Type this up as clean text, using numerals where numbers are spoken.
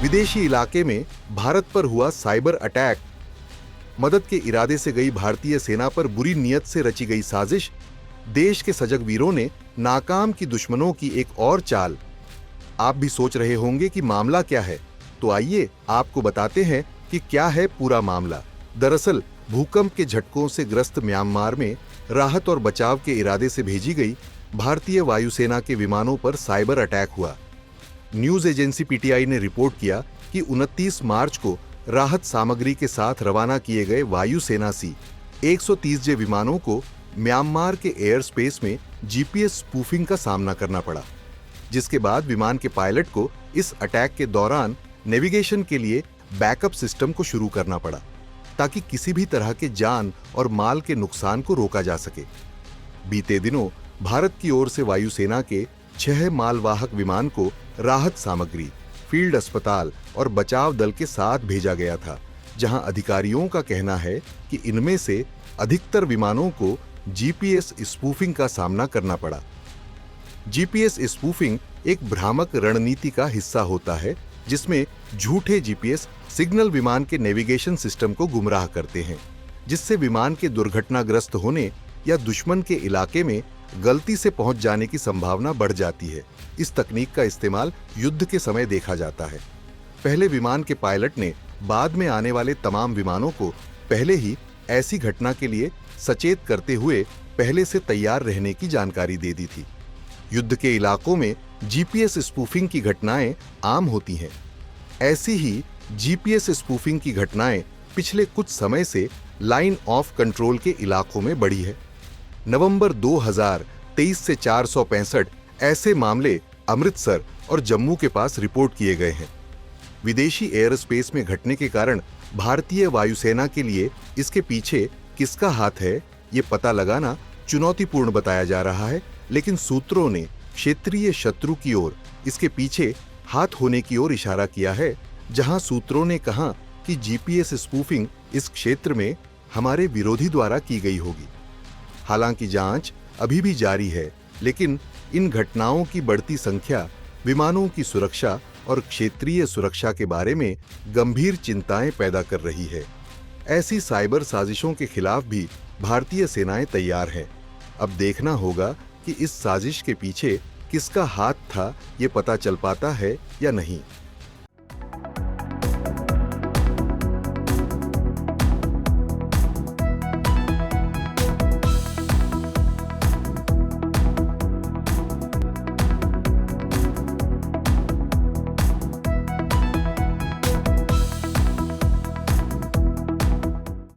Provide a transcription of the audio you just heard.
विदेशी इलाके में भारत पर हुआ साइबर अटैक। मदद के इरादे से गई भारतीय सेना पर बुरी नीयत से रची गई साजिश। देश के सजग वीरों ने नाकाम की दुश्मनों की एक और चाल। आप भी सोच रहे होंगे कि मामला क्या है, तो आइए आपको बताते हैं कि क्या है पूरा मामला। दरअसल भूकंप के झटकों से ग्रस्त म्यांमार में राहत और बचाव के इरादे से भेजी गई भारतीय वायुसेना के विमानों पर साइबर अटैक हुआ। न्यूज एजेंसी पीटीआई ने रिपोर्ट किया कि 29 मार्च को राहत सामग्री के साथ रवाना किए गए वायुसेना सी 130J विमानों को म्यांमार के एयर स्पेस में जीपीएस स्पूफिंग का सामना करना पड़ा, जिसके बाद विमान के पायलट को इस अटैक के दौरान नेविगेशन के लिए बैकअप सिस्टम को शुरू करना पड़ा, ताकि किसी भी तरह के जान और माल के नुकसान को रोका जा सके। बीते दिनों भारत की ओर से वायुसेना के 6 मालवाहक विमान को राहत सामग्री, फील्ड अस्पताल और बचाव दल के साथ भेजा गया था, जहां अधिकारियों का कहना है कि इनमें से अधिकतर विमानों को जीपीएस स्पूफिंग का सामना करना पड़ा। जीपीएस स्पूफिंग एक भ्रामक रणनीति का हिस्सा होता है, जिसमें झूठे जीपीएस सिग्नल विमान के नेविगेशन सिस्टम को गुमराह करते हैं, जिससे विमान के दुर्घटनाग्रस्त होने या दुश्मन के इलाके में गलती से पहुंच जाने की संभावना बढ़ जाती है। इस तकनीक का इस्तेमाल युद्ध के समय देखा जाता है। पहले विमान के पायलट ने बाद में आने वाले तमाम विमानों को पहले ही ऐसी घटना के लिए सचेत करते हुए पहले से तैयार रहने की जानकारी दे दी थी। युद्ध के इलाकों में जीपीएस स्पूफिंग की घटनाएं आम होती हैं। ऐसी ही जीपीएस स्पूफिंग की घटनाएं पिछले कुछ समय से लाइन ऑफ कंट्रोल के इलाकों में बढ़ी है। नवंबर 2023 से 465 ऐसे मामले अमृतसर और जम्मू के पास रिपोर्ट किए गए हैं। विदेशी एयर स्पेस में घटने के कारण भारतीय वायुसेना के लिए इसके पीछे किसका हाथ है, ये पता लगाना चुनौतीपूर्ण बताया जा रहा है, लेकिन सूत्रों ने क्षेत्रीय शत्रु की ओर इसके पीछे हाथ होने की ओर इशारा किया है, जहां सूत्रों ने कहा कि जीपीएस स्पूफिंग इस क्षेत्र में हमारे विरोधी द्वारा की गई होगी। हालांकि जांच अभी भी जारी है, लेकिन इन घटनाओं की बढ़ती संख्या विमानों की सुरक्षा और क्षेत्रीय सुरक्षा के बारे में गंभीर चिंताएं पैदा कर रही है। ऐसी साइबर साजिशों के खिलाफ भी भारतीय सेनाएं तैयार हैं। अब देखना होगा कि इस साजिश के पीछे किसका हाथ था, ये पता चल पाता है या नहीं।